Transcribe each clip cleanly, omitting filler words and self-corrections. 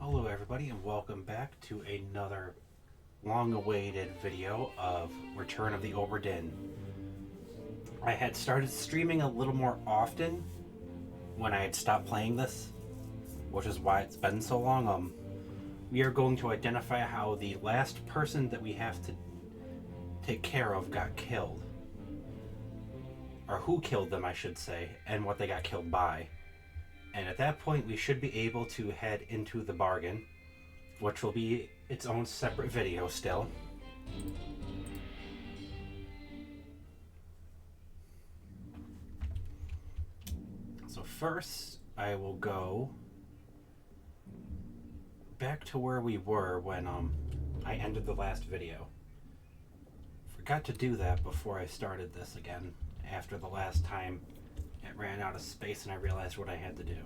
Hello everybody and welcome back to another long-awaited video of Return of the Obra Dinn. I had started streaming a little more often when I had stopped playing this, which is why it's been so long. We are going to identify how the last person that we have to take care of got killed. Or who killed them, I should say, and what they got killed by. And at that point, we should be able to head into the bargain, which will be its own separate video still. So first, I will go back to where we were when I ended the last video. Forgot to do that before I started this again, after the last time it ran out of space and I realized what I had to do.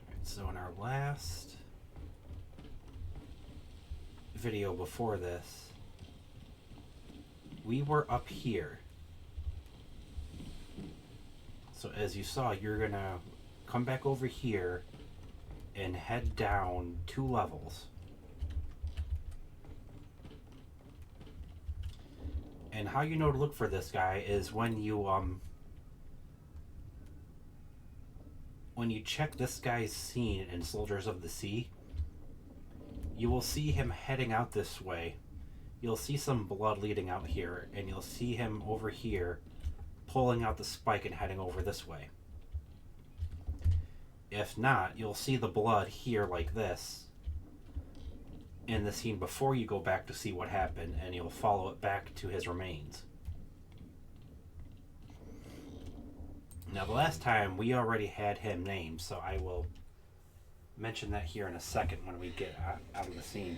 Alright, so in our last video before this, we were up here. So as you saw, you're gonna come back over here and head down 2 levels. And how you know to look for this guy is when you check this guy's scene in Soldiers of the Sea, you will see him heading out this way. You'll see some blood leading out here, and you'll see him over here pulling out the spike and heading over this way. If not, you'll see the blood here like this in the scene before you go back to see what happened, and you'll follow it back to his remains. Now the last time we already had him named, so I will mention that here in a second when we get out of the scene.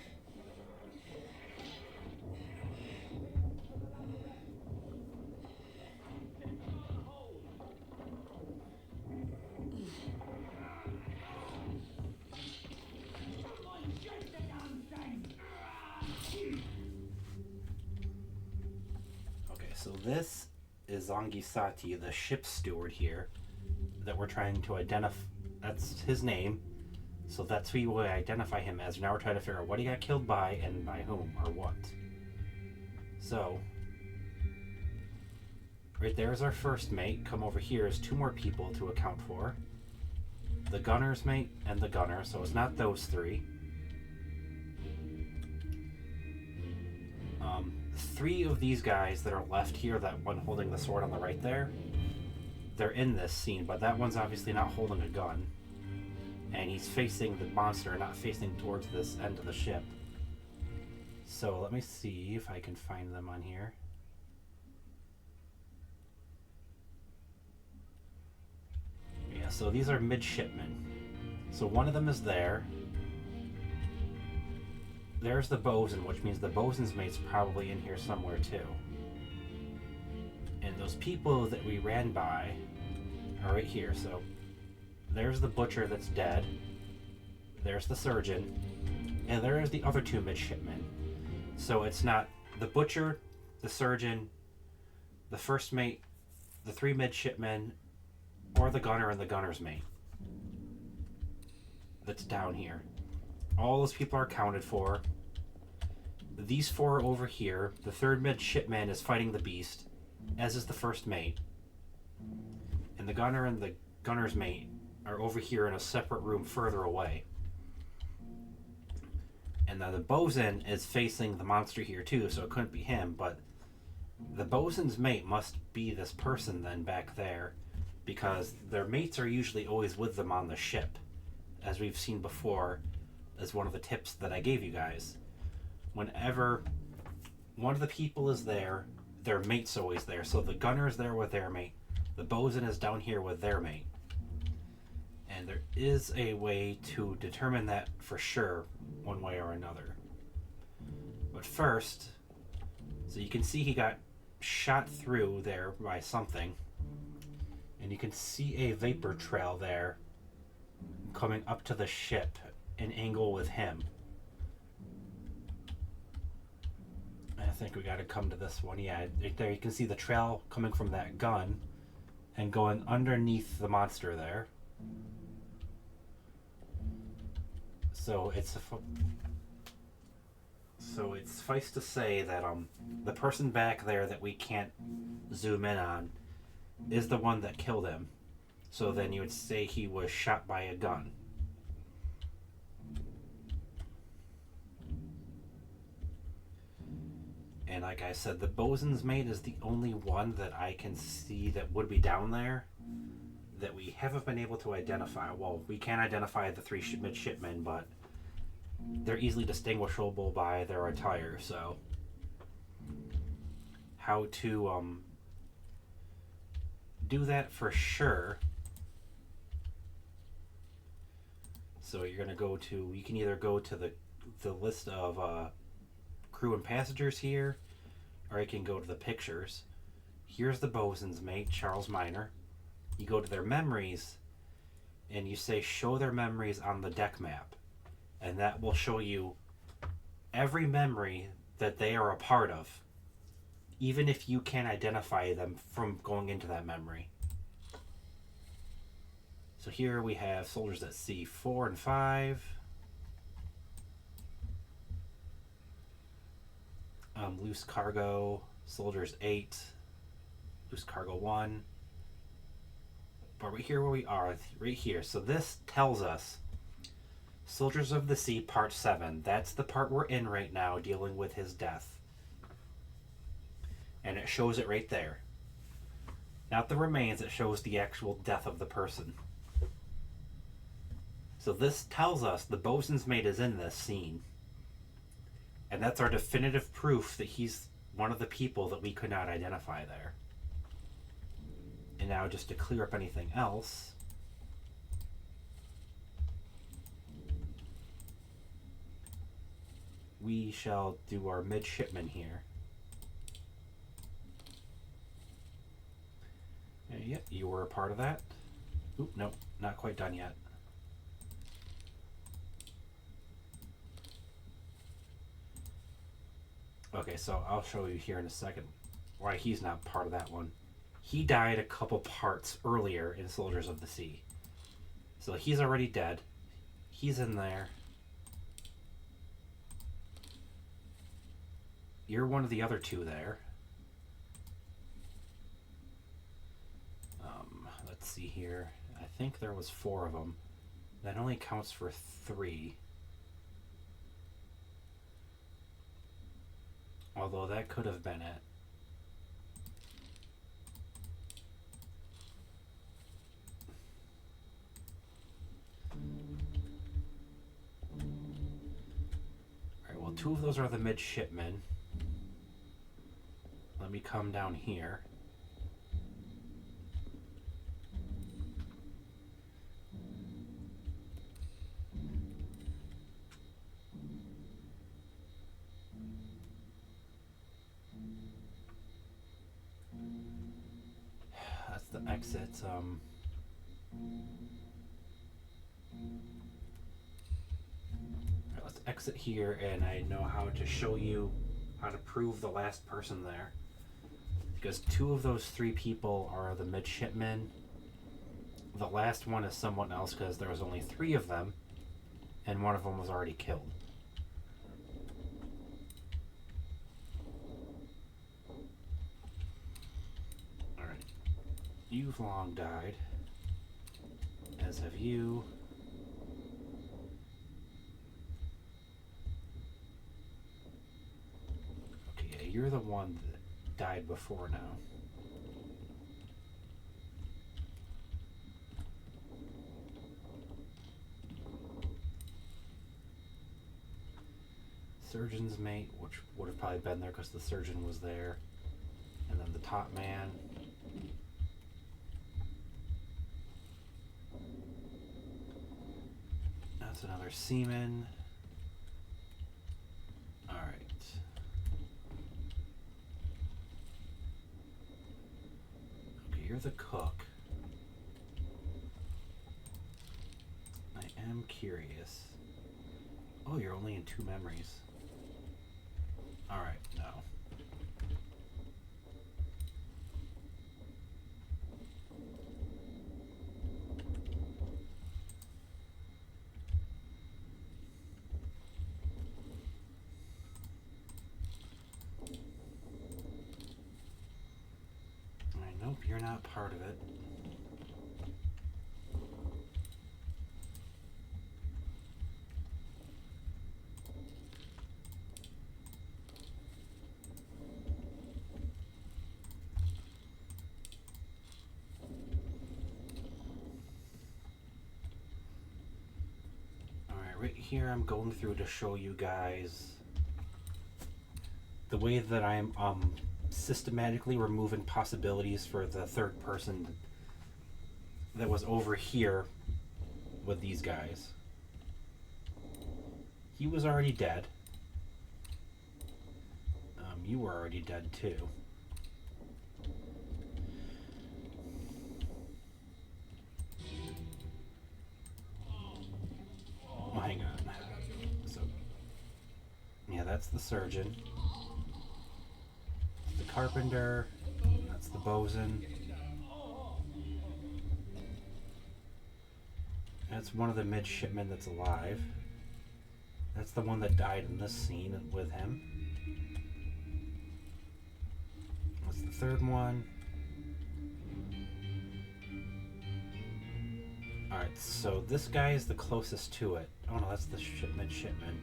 So this is Zangisati, the ship steward here, that we're trying to identify. That's his name, so that's who we identify him as. Now we're trying to figure out what he got killed by and by whom or what. So, right there is our first mate. Come over here is 2 more people to account for. The gunner's mate and the gunner, so it's not those 3. 3 of these guys that are left here, that one holding the sword on the right there, they're in this scene, but that one's obviously not holding a gun. And he's facing the monster, not facing towards this end of the ship. So let me see if I can find them on here. Yeah, so these are midshipmen. So one of them is there. There's the bosun, which means the bosun's mate's probably in here somewhere too. And those people that we ran by are right here. So there's the butcher that's dead. There's the surgeon. And there's the other 2 midshipmen. So it's not the butcher, the surgeon, the first mate, the 3 midshipmen, or the gunner and the gunner's mate that's down here. All those people are accounted for. These 4 over here, the 3rd midshipman is fighting the beast, as is the first mate. And the gunner and the gunner's mate are over here in a separate room further away. And now the bosun is facing the monster here too, so it couldn't be him, but the bosun's mate must be this person then back there, because their mates are usually always with them on the ship, as we've seen before as one of the tips that I gave you guys. Whenever one of the people is there, their mate's always there. So the gunner is there with their mate. The bosun is down here with their mate. And there is a way to determine that for sure, one way or another. But first, so you can see he got shot through there by something. And you can see a vapor trail there coming up to the ship, an angle with him. I think we got to come to this one. Yeah, right there you can see the trail coming from that gun and going underneath the monster there. So it's suffice to say that the person back there that we can't zoom in on is the one that killed him. So then you would say he was shot by a gun. And like I said, the bosun's mate is the only one that I can see that would be down there that we haven't been able to identify. Well, we can identify the three midshipmen, but they're easily distinguishable by their attire, so how to do that for sure. So you're gonna go to, you can either go to the list of crew and passengers here, or you can go to the pictures. Here's the bosun's mate, Charles Minor. You go to their memories and you say show their memories on the deck map, and that will show you every memory that they are a part of, even if you can't identify them from going into that memory. So here we have soldiers at sea 4 and 5. Loose cargo, soldiers 8. Loose cargo 1. But right here where we are, right here. So this tells us Soldiers of the Sea Part 7. That's the part we're in right now, dealing with his death. And it shows it right there. Not the remains, it shows the actual death of the person. So this tells us the bosun's mate is in this scene. And that's our definitive proof that he's one of the people that we could not identify there. And now just to clear up anything else, we shall do our midshipman here. Yeah, you were a part of that. Oop, nope, not quite done yet. Okay, so I'll show you here in a second why he's not part of that one. He died a couple parts earlier in Soldiers of the Sea. So he's already dead. He's in there. You're one of the other two there. Let's see here. I think there was 4 of them. That only counts for 3. Although that could have been it. Alright, well, 2 of those are the midshipmen. Let me come down here. That's the exit. Alright, let's exit here, and I know how to show you how to prove the last person there. Because 2 of those 3 people are the midshipmen. The last one is someone else because there was only 3 of them, and one of them was already killed. Alright. You've long died, as have you. Okay, yeah, you're the one that died before now. Surgeon's mate, which would have probably been there because the surgeon was there. And then the top man. That's another seaman. Alright. Okay, you're the cook. I am curious. Oh, you're only in 2 memories. Alright, no. Nope, you're not part of it. Alright, right here I'm going through to show you guys the way that I'm systematically removing possibilities for the third person that was over here with these guys. He was already dead. You were already dead too. Well, hang on. So, yeah, that's the surgeon. The carpenter. That's the bosun. That's one of the midshipmen that's alive. That's the one that died in this scene with him. What's the third one? Alright, so this guy is the closest to it. Oh no, that's the midshipman.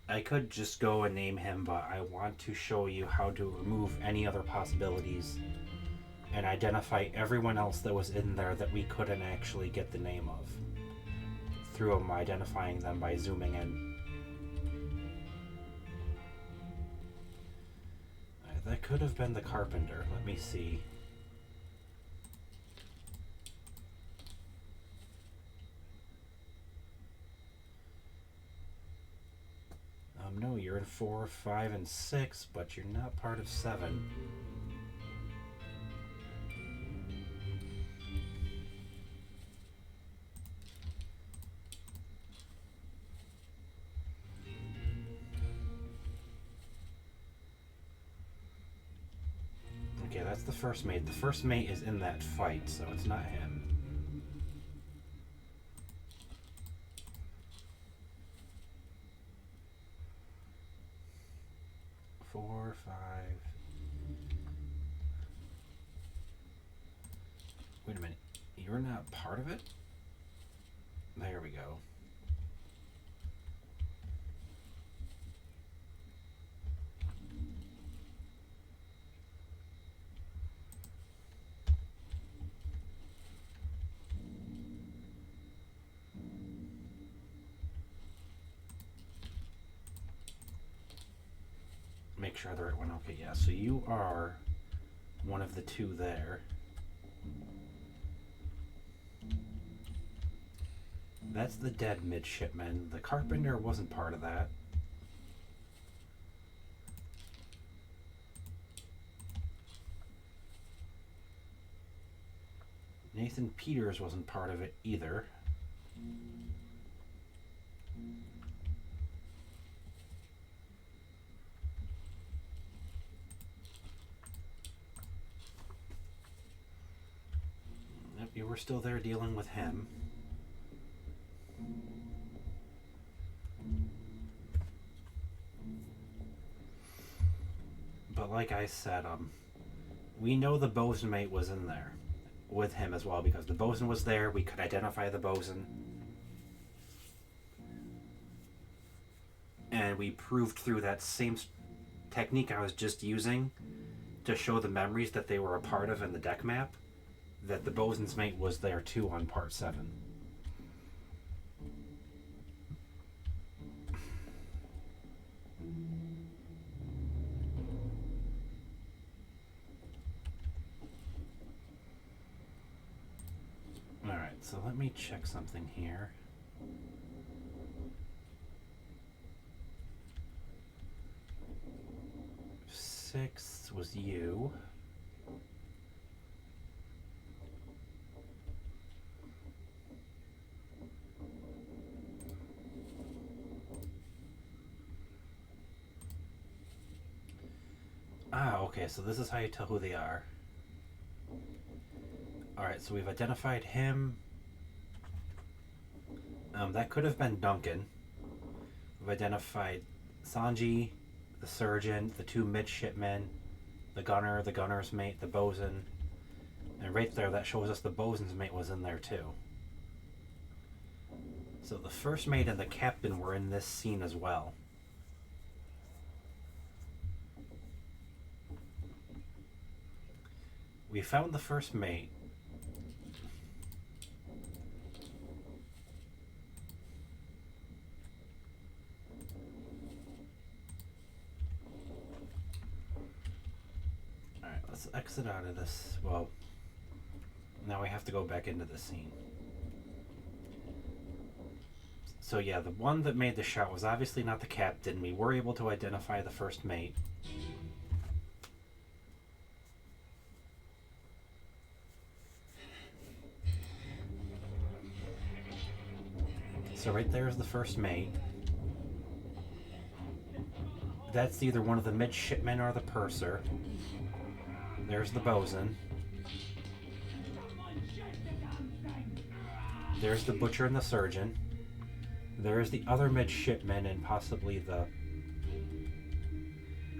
I could just go and name him, but I want to show you how to remove any other possibilities and identify everyone else that was in there that we couldn't actually get the name of through identifying them by zooming in. That could have been the carpenter. Let me see. No, you're in 4, 5, and 6, but you're not part of 7. Okay, that's the first mate. The first mate is in that fight, so it's not him. Four, 5. Wait a minute. You're not part of it? There we go. Make sure the right one. Okay, yeah, so you are one of the two there. That's the dead midshipman. The carpenter wasn't part of that. Nathan Peters wasn't part of it either. Yep, you were still there dealing with him. But like I said, we know the bosun mate was in there with him as well, because the bosun was there. We could identify the bosun, and we proved through that same technique I was just using to show the memories that they were a part of in the deck map, that the bosun's mate was there too on part 7. Alright, so let me check something here. Six was you. Ah, okay, so this is how you tell who they are. Alright, so we've identified him. That could have been Duncan. We've identified Sanji, the surgeon, the two midshipmen, the gunner, the gunner's mate, the bosun. And right there, that shows us the bosun's mate was in there too. So the first mate and the captain were in this scene as well. We found the first mate. Alright, let's exit out of this. Well, now we have to go back into the scene. So yeah, the one that made the shot was obviously not the captain. We were able to identify the first mate. So right there is the first mate. That's either one of the midshipmen or the purser. There's the bosun. There's the butcher and the surgeon. There's the other midshipman and possibly the...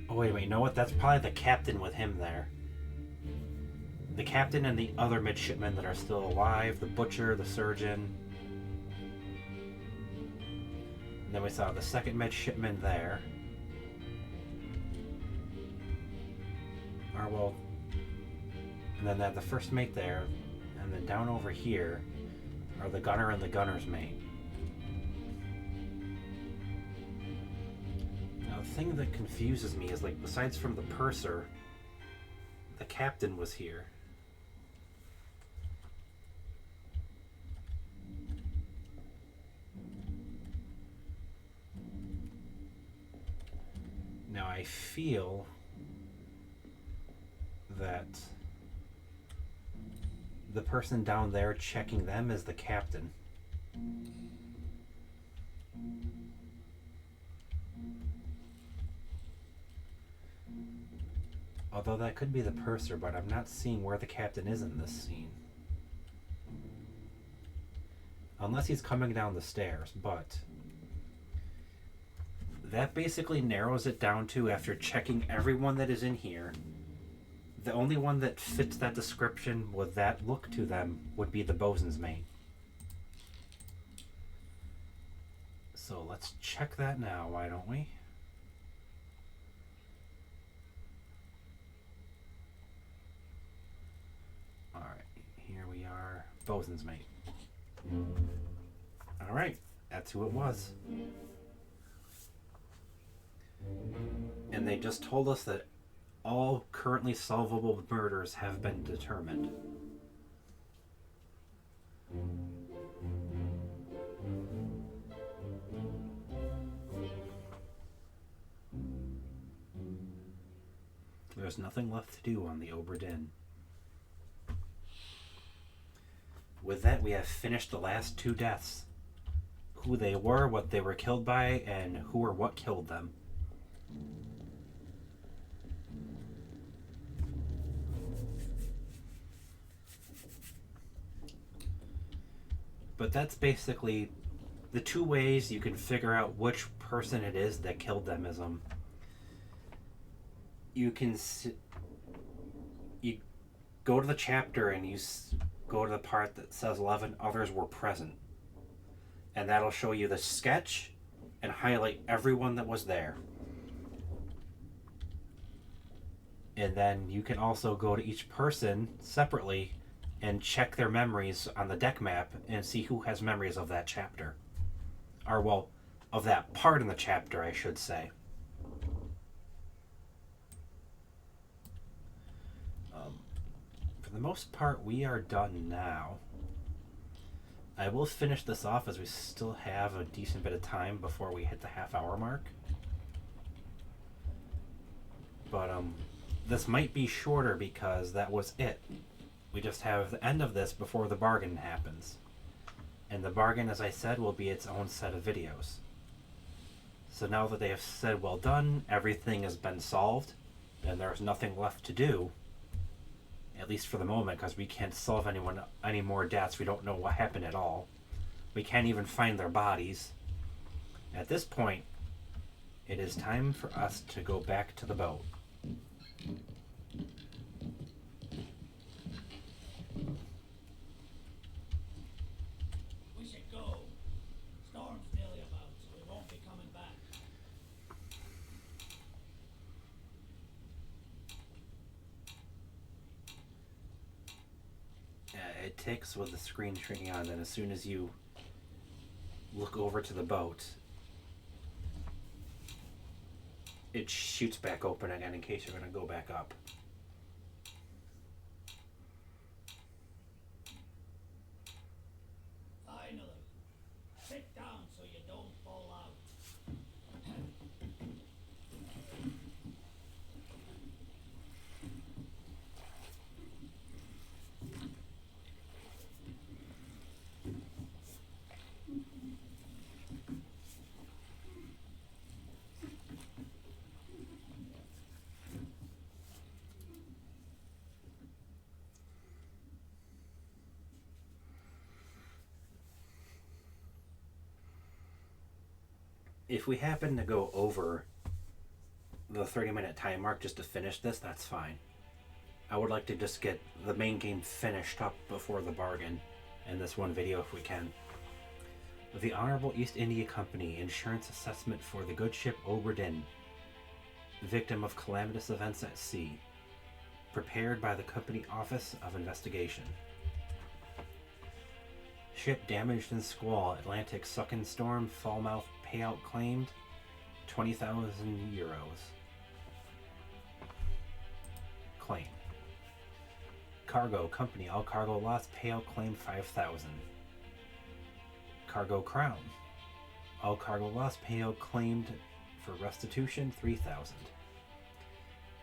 Oh, wait, you know what? That's probably the captain with him there. The captain and the other midshipmen that are still alive. The butcher, the surgeon. And then we saw the second midshipman there. Or, well... And then the first mate there. And then down over here are the gunner and the gunner's mate. The thing that confuses me is, like, besides from the purser, the captain was here. Now I feel that the person down there checking them is the captain. Although that could be the purser, but I'm not seeing where the captain is in this scene. Unless he's coming down the stairs, but... That basically narrows it down to, after checking everyone that is in here, the only one that fits that description with that look to them would be the bosun's mate. So let's check that now, why don't we? Alright, here we are. Bosun's mate. Alright, that's who it was. And they just told us that all currently solvable murders have been determined. There's nothing left to do on the Obra Dinn. With that, we have finished the last two deaths. Who they were, what they were killed by, and who or what killed them. But that's basically the two ways you can figure out which person it is that killed them. Is you can you go to the chapter and you go to the part that says 11 others were present, and that'll show you the sketch and highlight everyone that was there. And then you can also go to each person separately and check their memories on the deck map and see who has memories of that chapter. Or, well, of that part in the chapter, I should say. For the most part, we are done now. I will finish this off as we still have a decent bit of time before we hit the half-hour mark. But, this might be shorter because that was it. We just have the end of this before the bargain happens. And the bargain, as I said, will be its own set of videos. So now that they have said, well done, everything has been solved, and there's nothing left to do, At least for the moment, because we can't solve any more deaths. We don't know what happened at all. We can't even find their bodies. At this point, it is time for us to go back to the boat. We should go. Storm's nearly about, so we won't be coming back. It ticks with the screen shrinking on, and as soon as you look over to the boat, it shoots back open again in case you're going to go back up. Finally. Sit down so you don't fall out. If we happen to go over the 30-minute time mark just to finish this, that's fine. I would like to just get the main game finished up before the bargain in this one video if we can. The Honorable East India Company insurance assessment for the good ship Obra Dinn, victim of calamitous events at sea, prepared by the Company Office of Investigation. Ship damaged in squall, Atlantic sucking storm, Falmouth payout claimed, 20,000 euros. Claim. Cargo company, all cargo lost, payout claim 5,000. Cargo crown, all cargo lost, payout claimed for restitution 3,000.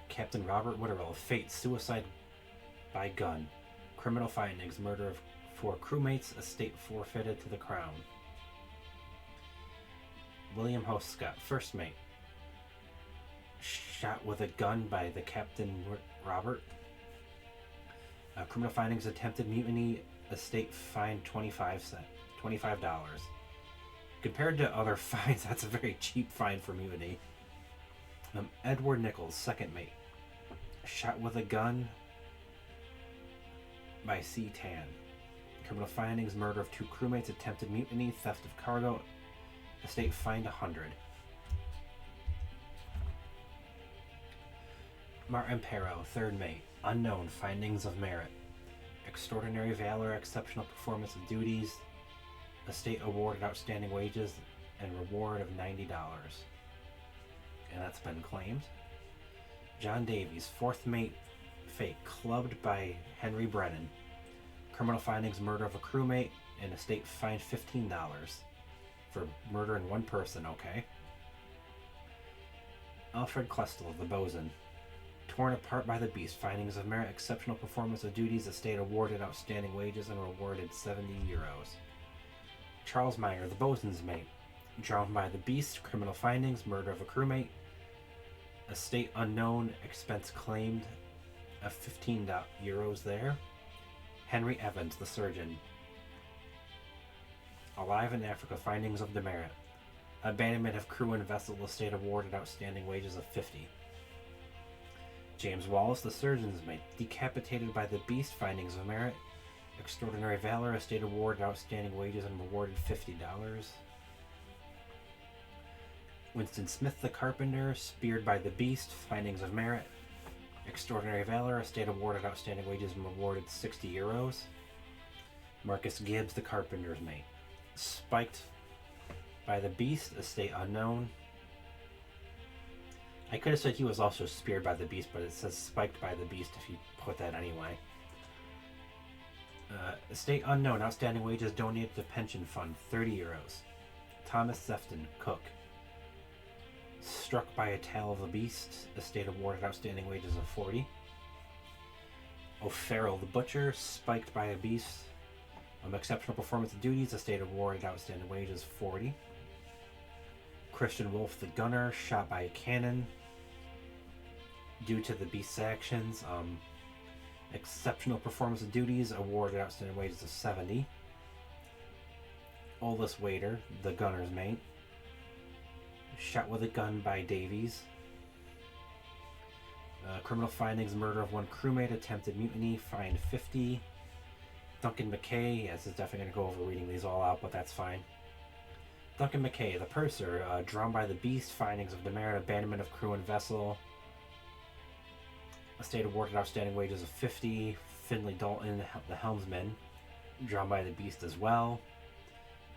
Captain Robert Witterell, fate, suicide by gun, criminal findings, murder of 4 crewmates, estate forfeited to the crown. William Hoscott, first mate, shot with a gun by the Captain Robert. Criminal findings, attempted mutiny, estate fined $25. Compared to other fines, that's a very cheap fine for mutiny. Edward Nichols, second mate, shot with a gun by C. Tan. Criminal findings, murder of 2 crewmates, attempted mutiny, theft of cargo, estate fined 100. Martin Perro, third mate, unknown, findings of merit, extraordinary valor, exceptional performance of duties, estate awarded outstanding wages, and reward of $90. And that's been claimed. John Davies, fourth mate, fate, clubbed by Henry Brennan, criminal findings, murder of a crewmate, and estate fined $15 for murdering 1 person, okay. Alfred Klestel, the bosun, torn apart by the beast, findings of merit, exceptional performance of duties, estate awarded outstanding wages, and rewarded 70 euros. Charles Meyer, the bosun's mate, drowned by the beast, criminal findings, murder of a crewmate, estate unknown, expense claimed of 15 euros there. Henry Evans, the surgeon, alive in Africa, findings of demerit, abandonment of crew and vessel, estate awarded outstanding wages of 50. James Wallace, the surgeon's mate, decapitated by the beast, findings of merit, extraordinary valor, estate awarded outstanding wages and rewarded $50. Winston Smith, the carpenter, speared by the beast, findings of merit, extraordinary valor, estate awarded outstanding wages and rewarded 60 euros. Marcus Gibbs, the carpenter's mate, spiked by the beast, estate unknown. I could have said he was also speared by the beast, but it says spiked by the beast if you put that anyway. Estate unknown, outstanding wages donated to pension fund, 30 euros. Thomas Sefton, cook, struck by a tail of a beast, estate awarded outstanding wages of 40. O'Farrell, the butcher, spiked by a beast, exceptional performance of duties, estate awarded outstanding wages 40. Christian Wolf, the gunner, shot by a cannon due to the beast's actions, Exceptional performance of duties, awarded outstanding wages of 70. Oldest waiter, the gunner's mate. Shot with a gun by Davies. Criminal findings, murder of one crewmate, attempted mutiny, fined 50. Duncan McKay, yes, it's definitely going to go over reading these all out, but that's fine. Duncan McKay, the purser, drowned by the beast, findings of demerit, abandonment of crew and vessel. Estate awarded outstanding wages of 50. Finley Dalton, the helmsman, drowned by the beast as well.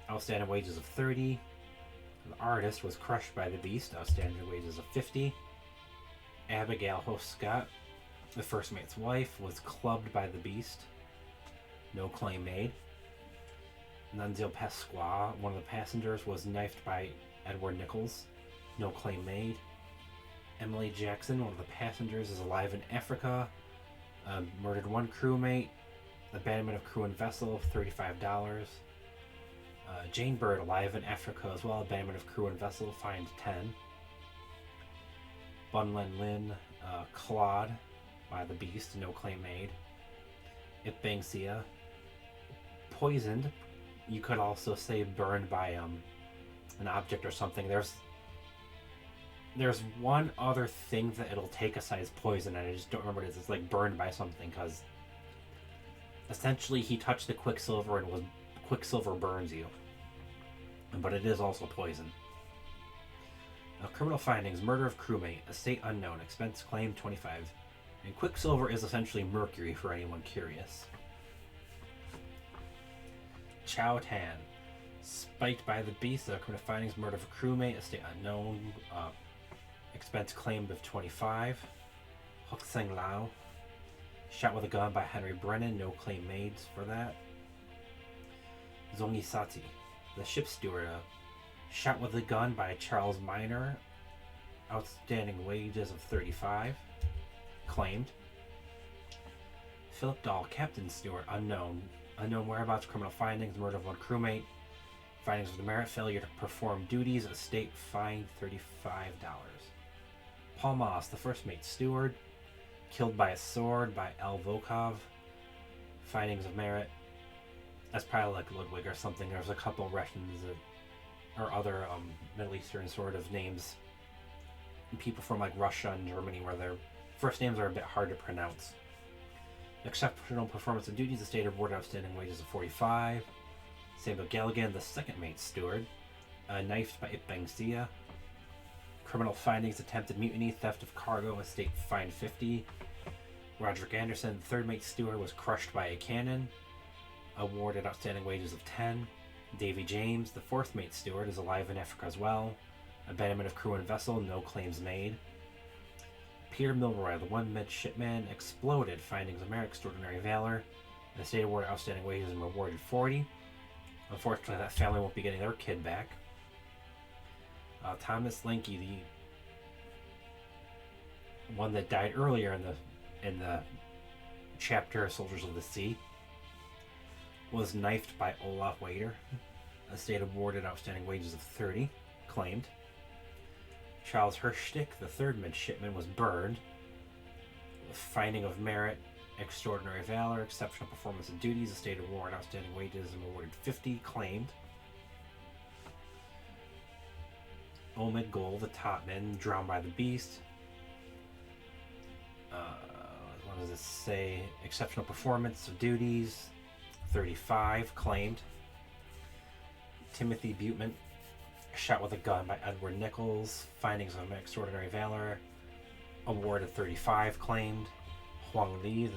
Outstanding wages of 30. The artist was crushed by the beast, outstanding wages of 50. Abigail Host Scott, the first mate's wife, was clubbed by the beast. No claim made. Nunzio Pasqua, one of the passengers, was knifed by Edward Nichols. No claim made. Emily Jackson, one of the passengers, is alive in Africa. Murdered one crewmate. Abandonment of crew and vessel, $35. Jane Bird, alive in Africa as well. Abandonment of crew and vessel, fined 10. Bunlin Lin, clawed by the beast, no claim made. Ipbangsia, poisoned. You could also say burned by an object or something. There's one other thing that it'll take besides poison, and I just don't remember what it is. It's like burned by something, because essentially he touched the quicksilver and quicksilver burns you. But it is also poison. Criminal findings, murder of crewmate, estate unknown, expense claim 25. And quicksilver is essentially mercury for anyone curious. Chow Tan, spiked by the beast, criminal findings, murder of a crewmate, estate unknown, expense claimed of 25. Huk Seng Lao, shot with a gun by Henry Brennan, no claim made for that. Zongi Sati, the ship steward, shot with a gun by Charles Minor, outstanding wages of 35, claimed. Philip Dahl, captain steward, unknown whereabouts, criminal findings, murder of one crewmate, findings of demerit, failure to perform duties, estate fined $35. Paul Moss, the first mate steward, killed by a sword by L. Volkov, findings of merit. That's probably like Ludwig or something. There's a couple Russians or other Middle Eastern sort of names. People from like Russia and Germany where their first names are a bit hard to pronounce. Exceptional performance of duties, estate awarded outstanding wages of 45. Samuel Galligan, the second mate steward, knifed by Ipbangsia. Criminal findings, attempted mutiny, theft of cargo, estate fined 50. Roderick Anderson, the third mate steward, was crushed by a cannon, awarded outstanding wages of 10. Davy James, the fourth mate steward, is alive in Africa as well. Abandonment of crew and vessel, no claims made. Peter Milroy, the one midshipman, exploded, findings of merit, extraordinary valor. The state awarded outstanding wages and rewarded 40. Unfortunately, that family won't be getting their kid back. Thomas Linky, the one that died earlier in the chapter Soldiers of the Sea, was knifed by Olaf Wader. A state awarded outstanding wages of 30, claimed. Charles Hirschstick, the third midshipman, was burned. Finding of merit, extraordinary valor, exceptional performance of duties, a state award, outstanding wages, and awarded 50, claimed. Omid Gold, the topman, drowned by the beast. What does it say? Exceptional performance of duties, 35, claimed. Timothy Buteman, shot with a gun by Edward Nichols, findings of extraordinary valor, awarded 35, claimed. Huang Li,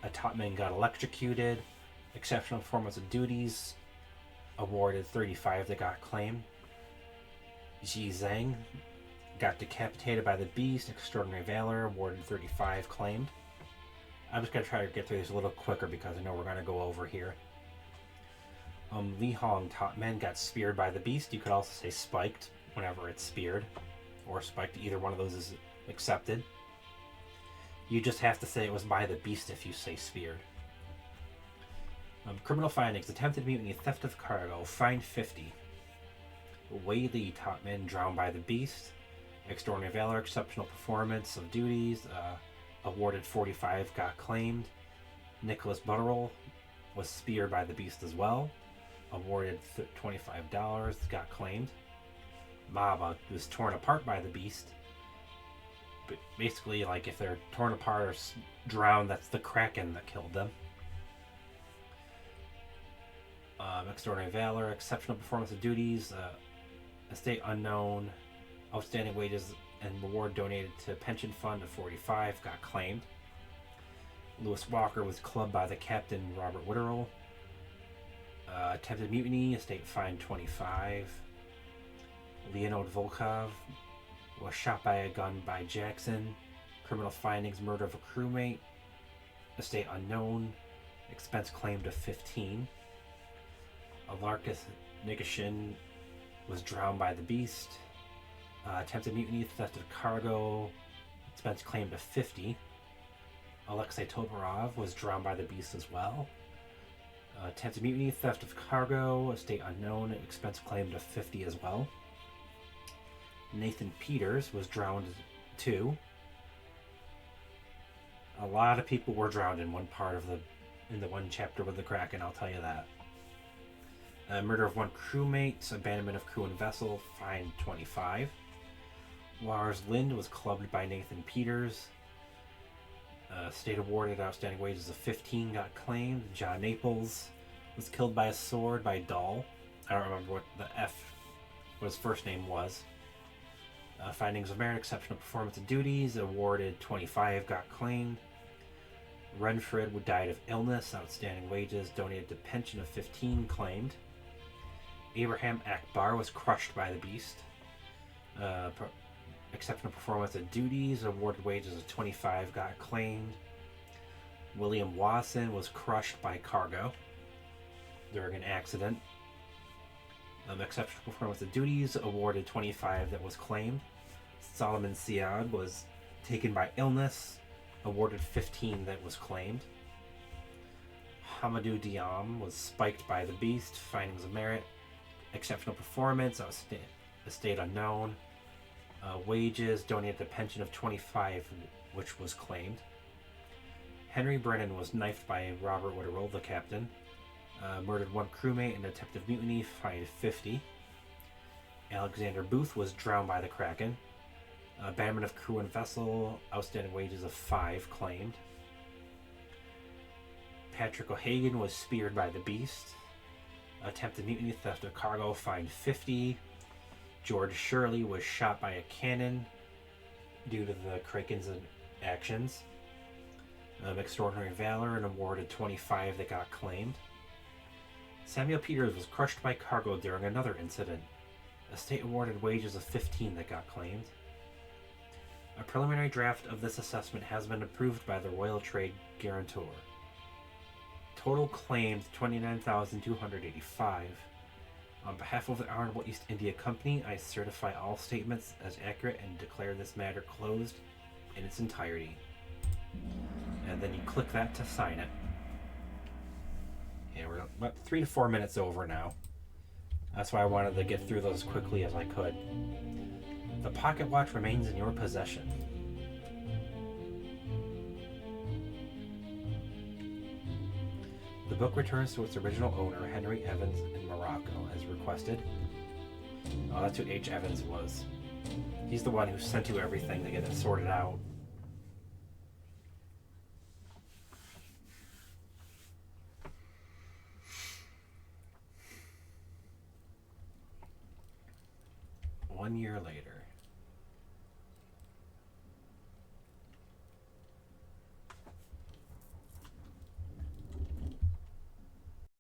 a topman, got electrocuted, exceptional performance of duties, awarded 35 that got claimed. Ji Zhang got decapitated by the beast, extraordinary valor, awarded 35, claimed. I'm just going to try to get through this a little quicker because I know we're going to go over here. Li Hong, topman, got speared by the beast. You could also say spiked whenever it's speared, or spiked. Either one of those is accepted. You just have to say it was by the beast if you say speared. Criminal findings, attempted mutiny, theft of cargo, fined 50. Wei Li, topman, drowned by the beast, extraordinary valor, exceptional performance of duties, awarded 45, got claimed. Nicholas Butterell was speared by the beast as well. Awarded $25, got claimed. Baba was torn apart by the beast. But basically, like, if they're torn apart or drowned, that's the Kraken that killed them. Extraordinary Valor, Exceptional Performance of Duties, Estate Unknown, Outstanding Wages and Reward donated to Pension Fund of 45, got claimed. Lewis Walker was clubbed by the captain, Robert Witterell. Attempted mutiny, estate fined 25. Leonid Volkov was shot by a gun by Jackson. Criminal findings, murder of a crewmate. Estate unknown. Expense claimed of 15. Alarcus Nigashin was drowned by the beast. Attempted mutiny, theft of cargo. Expense claimed of 50. Alexei Toporov was drowned by the beast as well. Attempted mutiny, theft of cargo, estate unknown, expense claimed of 50 as well. Nathan Peters was drowned too. A lot of people were drowned in one part of the one chapter with the Kraken, I'll tell you that. Murder of one crewmate, abandonment of crew and vessel, fined 25. Lars Lind was clubbed by Nathan Peters. State awarded outstanding wages of 15 got claimed. John Naples was killed by a sword by Dahl. I don't remember what his first name was. Findings of merit, exceptional performance and duties, awarded 25 got claimed. Renfred died of illness, outstanding wages, donated to pension of 15 claimed. Abraham Akbar was crushed by the beast. Exceptional performance and duties, awarded wages of 25 got claimed. William Wasson was crushed by cargo during an accident. Exceptional performance and duties, awarded 25 that was claimed. Solomon Siad was taken by illness, awarded 15 that was claimed. Hamadou Diam was spiked by the beast, findings of merit, exceptional performance, estate unknown. Wages, donated to pension of 25, which was claimed. Henry Brennan was knifed by Robert Witterell, the captain. Murdered one crewmate and attempted mutiny, fined 50. Alexander Booth was drowned by the Kraken. Abandonment of crew and vessel, outstanding wages of 5 claimed. Patrick O'Hagan was speared by the beast. Attempted mutiny, theft of cargo, fined 50. George Shirley was shot by a cannon due to the Kraken's actions. Extraordinary Valor and awarded 25 that got claimed. Samuel Peters was crushed by cargo during another incident. Estate awarded wages of 15 that got claimed. A preliminary draft of this assessment has been approved by the Royal Trade Guarantor. Total claimed 29,285. On behalf of the Honorable East India Company, I certify all statements as accurate and declare this matter closed in its entirety. And then you click that to sign it. Yeah, we're about 3 to 4 minutes over now. That's why I wanted to get through those as quickly as I could. The pocket watch remains in your possession. The book returns to its original owner, Henry Evans, in Morocco, as requested. Oh, that's who H. Evans was. He's the one who sent you everything to get it sorted out. One year later.